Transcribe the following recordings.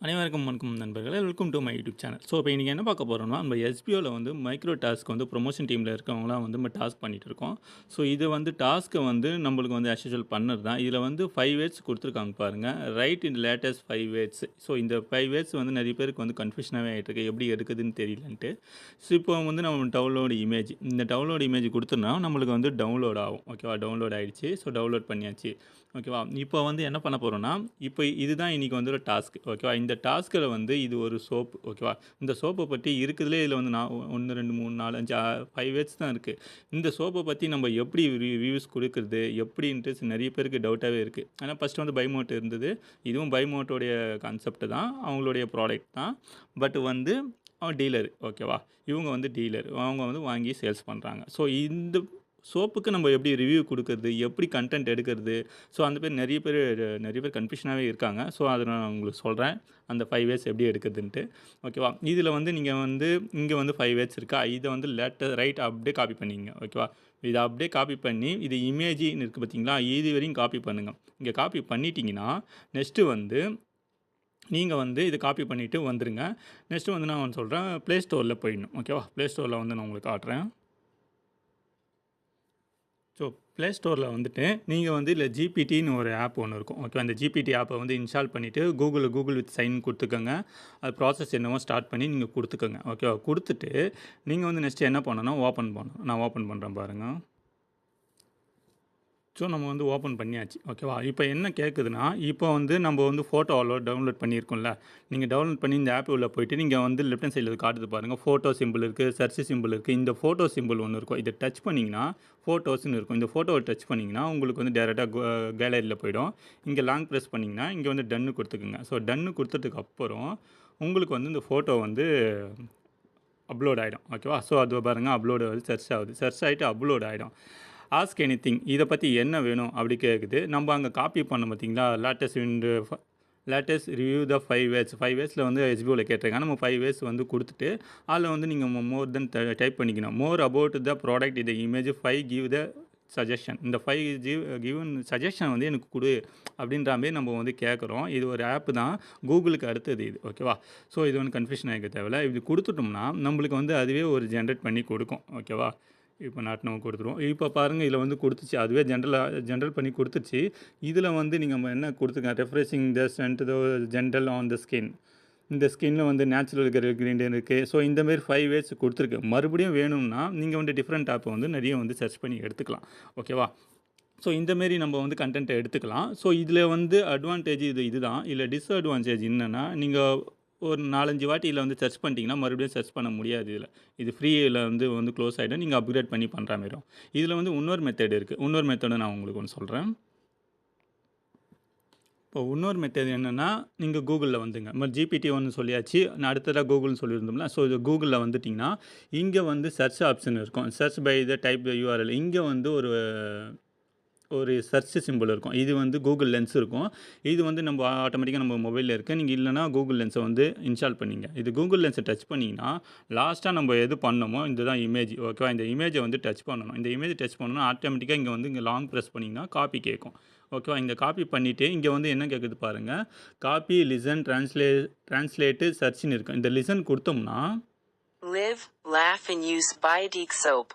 அனைவருக்கும் வணக்கம் நண்பர்களே, welcome to my YouTube channel. So இப்போ இன்றைக்கி என்ன பார்க்க போகிறோம்னா, நம்ம எஸ்பிஓவில் வந்து மைக்ரோ டாஸ்க் வந்து ப்ரொமோஷன் டீமில் இருக்கவங்களாம் வந்து நம்ம டாஸ்க் பண்ணிகிட்டு இருக்கோம். ஸோ இது வந்து டாஸ்க்கை வந்து நம்மளுக்கு வந்து ஆஸ் யூசுவல் பண்ணது தான். இதில் வந்து 5 வேர்ட்ஸ் கொடுத்துருக்காங்க பாருங்கள். ரைட் இன் லேட்டஸ்ட் 5 வேர்ட்ஸ். ஸோ இந்த 5 வேர்ட்ஸ் வந்து நிறைய பேருக்கு வந்து கன்ஃபியூஷனாகவே ஆகிட்டு இருக்கு, எப்படி எடுக்குதுன்னு தெரியலன்ட்டு. ஸோ இப்போ வந்து நம்ம டவுன்லோட் இமேஜ், இந்த டவுன்லோட் இமேஜ் கொடுத்தோம்னா நம்மளுக்கு வந்து டவுன்லோட் ஆகும். ஓகேவா, டவுன்லோட் ஆகிடுச்சு. ஸோ டவுன்லோட் பண்ணியாச்சு. ஓகேவா, இப்போ வந்து என்ன பண்ண போகிறோன்னா, இப்போ இதுதான் இன்றைக்கி வந்து ஒரு டாஸ்க். ஓகேவா, இந்த டாஸ்கில் வந்து இது ஒரு சோப்பு. ஓகேவா, இந்த சோப்பை பற்றி இருக்குதுலே இதில் வந்து 1 2 3 4 5 5 வேர்ட்ஸ் தான் இருக்குது. இந்த சோப்பை பற்றி நம்ம எப்படி ரிவ்யூஸ் கொடுக்குறது எப்படின்ட்டு நிறைய பேருக்கு டவுட்டாகவே இருக்குது. ஆனால் ஃபஸ்ட்டு வந்து பைமோட் இருந்தது. இதுவும் பைமோட்டோடைய கான்செப்ட் தான், அவங்களுடைய ப்ராடக்ட் தான். பட் வந்து டீலர். ஓகேவா, இவங்க வந்து டீலர், அவங்க வந்து வாங்கி சேல்ஸ் பண்ணுறாங்க. ஸோ இந்த சோப்புக்கு நம்ம எப்படி ரிவ்யூ கொடுக்குறது, எப்படி கண்டென்ட் எடுக்கிறது, ஸோ அந்த பேர் நிறைய பேர் கன்ஃபியூஷனாகவே இருக்காங்க. ஸோ அதை நான் உங்களுக்கு சொல்கிறேன், அந்த 5 வேர்ட்ஸ் எப்படி எடுக்கிறதுன்ட்டு. ஓகேவா, இதில் வந்து நீங்கள் வந்து இங்கே வந்து 5 வேர்ட்ஸ் இருக்கா, இதை வந்து ரைட் அப்படியே காப்பி பண்ணிங்க. ஓகேவா, இதை அப்படியே காப்பி பண்ணி இது இமேஜின்னு இருக்குது பார்த்தீங்களா, இது வரையும் காப்பி பண்ணுங்கள். இங்கே காப்பி பண்ணிட்டீங்கன்னா நெக்ஸ்ட்டு வந்து நீங்கள் வந்து இது காப்பி பண்ணிவிட்டு வந்துடுங்க. நெக்ஸ்ட்டு வந்து நான் ஒன்று சொல்கிறேன், ப்ளே ஸ்டோரில் போயிடணும். ஓகேவா, ப்ளே ஸ்டோரில் வந்து நான் உங்களுக்கு காட்டுறேன். ஸோ ப்ளே ஸ்டோரில் வந்துட்டு நீங்கள் வந்து இல்லை ஜிபிடின்னு ஒரு ஆப் ஒன்று இருக்கும். ஓகே, அந்த ஜிபிடி ஆப்பை வந்து இன்ஸ்டால் பண்ணிவிட்டு கூகுள் வித் சைன் கொடுத்துக்கோங்க. அது ப்ராசஸ் என்னவோ ஸ்டார்ட் பண்ணி நீங்கள் கொடுத்துக்கோங்க. ஓகேவா, கொடுத்துட்டு நீங்கள் வந்து நெக்ஸ்ட்டு என்ன பண்ணணும்னா ஓப்பன் பண்ணணும். நான் ஓப்பன் பண்ணுறேன் பாருங்கள். ஸோ நம்ம வந்து ஓப்பன் பண்ணியாச்சு. ஓகேவா, இப்போ என்ன கேட்குதுன்னா, இப்போ வந்து நம்ம வந்து ஃபோட்டோ டவுன்லோட் பண்ணியிருக்கோம்ல, நீங்கள் டவுன்லோட் பண்ணி இந்த ஆப் உள்ள போய்ட்டு நீங்கள் வந்து லெஃப்ட் ஹேண்ட் சைடில் காட்டுது பாருங்கள், ஃபோட்டோ சிம்பிள் இருக்குது, சர்ச் சிம்பிள் இருக்குது. இந்த ஃபோட்டோ சிம்பிள் ஒன்று இருக்கும், இதை டச் பண்ணிங்கன்னா ஃபோட்டோஸ்ன்னு இருக்கும். இந்த ஃபோட்டோவை டச் பண்ணிங்கன்னா உங்களுக்கு வந்து டேரெக்டாக கேலரியில் போய்டும். இங்கே லாங் ப்ரெஸ் பண்ணிங்கன்னா இங்கே வந்து டன்னு கொடுத்துக்குங்க. ஸோ டன்னு கொடுத்ததுக்கு அப்புறம் உங்களுக்கு வந்து இந்த ஃபோட்டோ வந்து அப்லோட் ஆகிடும். ஓகேவா, ஸோ அது பாருங்கள் அப்லோடு ஆகுது, சர்ச் ஆகுது, சர்ச் ஆகிட்டு அப்லோட் ஆகிடும். ஆஸ்க் எனிதிங், இதை பற்றி என்ன வேணும் அப்படி கேட்குது. நம்ம அங்கே காப்பி பண்ணோம் பார்த்தீங்களா, லேட்டஸ்ட் ரிவ்யூ த 5 வேர்ட்ஸ். 5 வேர்ட்ஸில் வந்து எஸ்பிஓவில் கேட்டிருக்காங்க. நம்ம 5 வேர்ட்ஸ் வந்து கொடுத்துட்டு அதில் வந்து நீங்கள் மோர் தென் டைப் பண்ணிக்கணும். மோர் அபவுட் த ப்ராடக்ட் இதை இமேஜ் 5 கிவ் த சஜஷன். இந்த 5 கிவன் சஜஷன் வந்து எனக்கு கொடு அப்படின்ற மாதிரி நம்ம வந்து கேட்குறோம். இது ஒரு ஆப்பு தான், கூகுளுக்கு அடுத்தது இது. ஓகேவா, ஸோ இது வந்து கன்ஃபியூஷன் ஆகிக்க தேவையில்ல. இது கொடுத்துட்டோம்னா நம்மளுக்கு வந்து அதுவே ஒரு ஜென்ரேட் பண்ணி கொடுக்கும். ஓகேவா, இப்போ நம்ம கொடுத்துருவோம். இப்போ பாருங்கள், இதில் வந்து கொடுத்துச்சு, அதுவே ஜென்ரல் பண்ணி கொடுத்துச்சு. இதில் வந்து நீங்கள் என்ன கொடுத்துருக்கேன், refreshing the scent the general on the skin. இந்த ஸ்கின்னில் வந்து நேச்சுரல் கிரீண்டியன் இருக்குது. ஸோ இந்தமாரி 5 வேர்ட்ஸ் கொடுத்துருக்கு. மறுபடியும் வேணும்னா நீங்கள் வந்து டிஃப்ரெண்ட் ஆப்பை வந்து நிறைய வந்து சர்ச் பண்ணி எடுத்துக்கலாம். ஓகேவா, ஸோ இந்தமாரி நம்ம வந்து கண்டென்ட்டை எடுத்துக்கலாம். ஸோ இதில் வந்து அட்வான்டேஜ் இதுதான். இல்லை டிஸ்அட்வான்டேஜ் என்னென்னா, நீங்கள் ஒரு 4 5 வாட்டி இதில் வந்து சர்ச் பண்ணிட்டீங்கன்னா மறுபடியும் சர்ச் பண்ண முடியாது. இது ஃப்ரீயில் வந்து க்ளோஸ் ஆகிடும். நீங்கள் அப்கிரேட் பண்ணி பண்ணுற மாரி. இதில் வந்து இன்னொரு மெத்தட் இருக்குது. இன்னொரு மெத்தடை நான் உங்களுக்கு ஒன்று சொல்கிறேன். இப்போ இன்னொரு மெத்தட் என்னென்னா, நீங்கள் கூகுளில் வந்துங்க. ஜிபிடி ஒன்று சொல்லியாச்சு, நான் அடுத்ததாக கூகுள்னு சொல்லியிருந்தோம்ல. ஸோ இது கூகுளில் வந்துட்டிங்கன்னா இங்கே வந்து சர்ச் ஆப்ஷன் இருக்கும். Search by the type URL. இங்கே வந்து ஒரு சர்ச் சிம்பிள் இருக்கும். இது வந்து கூகுள் லென்ஸ் இருக்கும். இது வந்து நம்ம ஆட்டோமேட்டிக்காக நம்ம மொபைலில் இருக்குது. நீங்கள் இல்லைனா கூகுள் லென்ஸை வந்து இன்ஸ்டால் பண்ணிங்க. இது கூகுள் லென்ஸை டச் பண்ணிங்கன்னா லாஸ்ட்டாக நம்ம எது பண்ணமோ இதுதான் இமேஜ். ஓகேவா, இந்த இமேஜை வந்து டச் பண்ணணும். இந்த இமேஜ் டச் பண்ணணும், ஆட்டோமேட்டிக்காக இங்கே வந்து இங்கே லாங் ப்ரெஸ் பண்ணிங்கன்னா காப்பி கேட்கும். ஓகேவா, இங்கே காப்பி பண்ணிவிட்டு இங்கே வந்து என்ன கேட்குது பாருங்கள், காப்பி லிசன் ட்ரான்ஸ்லேட்டு சர்ச்னு இருக்கும். இந்த லிசன் கொடுத்தோம்னா live, laugh and use Biotique soap.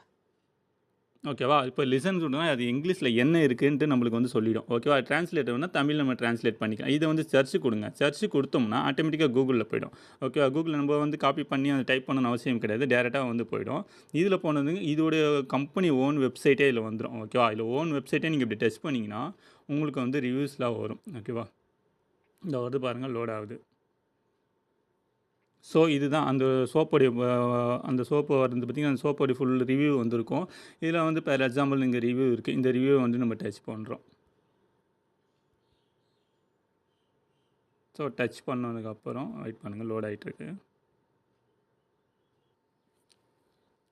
ஓகேவா, இப்போ லிசன் சொன்னால் அது இங்கிலீஷில் என்ன இருக்குன்ட்டு நம்மளுக்கு வந்து சொல்லிடும். ஓகேவா, ட்ரான்ஸ்லேட்டர்னா தமிழ் நம்ம ட்ரான்ஸ்லேட் பண்ணிக்கலாம். இதை வந்து சர்ச் கொடுங்க. சர்ச் கொடுத்தோம்னா ஆட்டோமேட்டிக்காக கூகுளில் போய்டும். ஓகேவா, கூகுளில் நம்ம வந்து காப்பி பண்ணி அதை டைப் பண்ணணும்னு அவசியம் கிடையாது, டேரெக்டாக வந்து போய்டும். இதில் போனது இதோடைய கம்பெனி ஓன் வெப்சைட்டே இதில் வந்துடும். ஓகேவா, இதில் ஓன் வெப்சைட்டே நீங்கள் இப்படி டச் பண்ணிங்கன்னா உங்களுக்கு வந்து ரிவ்யூஸ்லாம் வரும். ஓகேவா, இந்த வருது பாருங்கள், லோட் ஆகுது. ஸோ இதுதான் அந்த சோப்பு வந்து பார்த்திங்கன்னா, அந்த சோப்போடைய ஃபுல் ரிவ்யூ வந்திருக்கும். இதில் வந்து ஃபார் எக்ஸாம்பிள் இங்கே ரிவ்யூ இருக்குது. இந்த ரிவ்யூ வந்து நம்ம டச் பண்ணுறோம். ஸோ டச் பண்ணதுக்கப்புறம் வெயிட் பண்ணுங்கள், லோட் ஆகிட்டுருக்கு.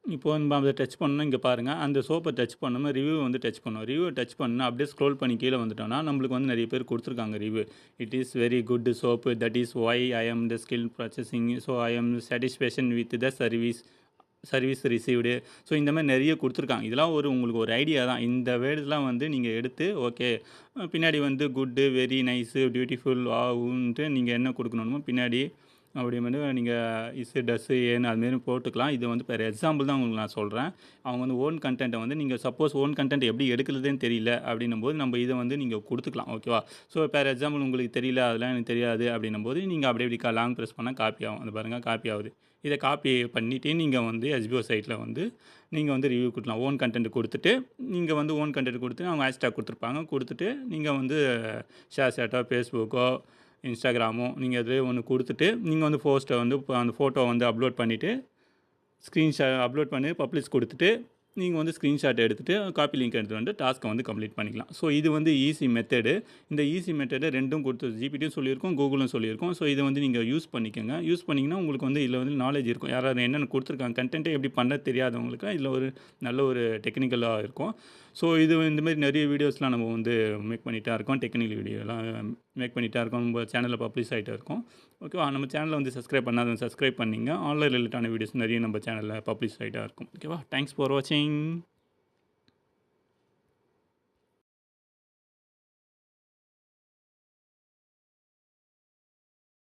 இப்போ நம்ம அதை டச் பண்ணணும். இங்கே பாருங்கள், அந்த சோப்பை டச் பண்ணோம்னா ரிவ்யூ வந்து டச் பண்ணோம். ரிவ்யூ டச் பண்ணால் அப்படியே ஸ்க்ரோல் பண்ணி கீழே வந்துட்டோம்னா நம்மளுக்கு வந்து நிறைய பேர் கொடுத்துருக்காங்க review. It is very good soap, that is why I am the skill processing, so I am satisfaction with the service service received. ஸோ இந்த மாதிரி நிறைய கொடுத்துருக்காங்க. இதெல்லாம் உங்களுக்கு ஒரு ஐடியா தான். இந்த வேர்ட்ஸ்லாம் வந்து நீங்கள் எடுத்து ஓகே பின்னாடி வந்து குட்டு, வெரி நைஸு, பியூட்டிஃபுல், வாவ்ன்ட்டு நீங்கள் என்ன கொடுக்கணுமோ பின்னாடி அப்படின்ட்டு நீங்கள் இஸ்ஸு, டஸ்ஸு, ஏன்னு அதுமாரி போட்டுக்கலாம். இது வந்து பெர் எக்ஸாம்பிள் தான் உங்களுக்கு நான் சொல்கிறேன். அவங்க வந்து ஓன் கன்டென்ட்டை வந்து நீங்கள் சப்போஸ் ஓன் கன்டென்ட் எப்படி எடுக்கிறதுன்னு தெரியல அப்படின்னும்போது நம்ம இதை வந்து நீங்கள் கொடுத்துக்கலாம். ஓகேவா? ஸோ பெர் எக்ஸாம்பிள் உங்களுக்கு தெரியல, அதெல்லாம் எனக்கு தெரியாது அப்படின்னும்போது நீங்கள் அப்படியே இப்படி லாங் ப்ரெஸ் பண்ணால் காப்பி ஆகும். அது பாருங்கள் காப்பி ஆகுது. இதை காப்பி பண்ணிவிட்டு நீங்கள் வந்து எஸ்பிஓ சைட்டில் வந்து நீங்கள் வந்து ரிவ்யூ கொடுக்கலாம். ஓன் கன்டென்ட் கொடுத்துட்டு நீங்கள் வந்து ஓன் கன்டென்ட் கொடுத்து அவங்க ஹேஷ்டேக் கொடுத்துருப்பாங்க. கொடுத்துட்டு நீங்கள் வந்து ஷேர் சேட்டோ, ஃபேஸ்புக்கோ, இன்ஸ்டாகிராமோ நீங்கள் எதுலேயே ஒன்று கொடுத்துட்டு நீங்கள் வந்து போஸ்ட்டை வந்து அந்த ஃபோட்டோ வந்து அப்லோட் பண்ணிவிட்டு அப்லோட் பண்ணி பப்ளிஷ் கொடுத்துட்டு நீங்கள் வந்து ஸ்க்ரீன்ஷாட் எடுத்துகிட்டு காப்பி லிங்க் எடுத்துகிட்டு வந்து டாஸ்க்கை வந்து கம்ப்ளீட் பண்ணிக்கலாம். ஸோ இது வந்து ஈஸி மெத்தடு. இந்த ஈஸி மெத்தடு ரெண்டும் கொடுத்து ஜிபிடியும் சொல்லியிருக்கோம், கூகுளும் சொல்லியிருக்கோம். ஸோ இதை வந்து நீங்கள் யூஸ் பண்ணிக்கோங்க. யூஸ் பண்ணிங்கன்னா உங்களுக்கு வந்து இதில் வந்து நாலேஜ் இருக்கும். யாராவது என்னென்ன கொடுத்துருக்காங்க கண்டென்ட்டே எப்படி பண்ண தெரியாதவங்களுக்கு இதில் ஒரு நல்ல ஒரு டெக்னிக்கலாக இருக்கும். ஸோ இது இந்தமாரி நிறைய வீடியோஸ்லாம் நம்ம வந்து மேக் பண்ணிகிட்டா இருக்கோம். டெக்னிக்கல் வீடியோலாம் மேக் பண்ணிகிட்டா இருக்கோம். நம்ம சேனலில் பப்ளிஷ் ஆகிட்டே இருக்கும். ஓகேவா? நம்ம சேனலை வந்து சப்ஸ்கிரைப் பண்ணாதவங்க சப்ஸ்கிரைப் பண்ணிங்க. ஆன்லைன் ரிலேட்டான வீடியோஸ் நிறைய நம்ம சேனலில் பப்ளிஷ் ஆகிட்டா இருக்கும். ஓகேவா? தேங்க்ஸ் ஃபார் வாட்சிங்.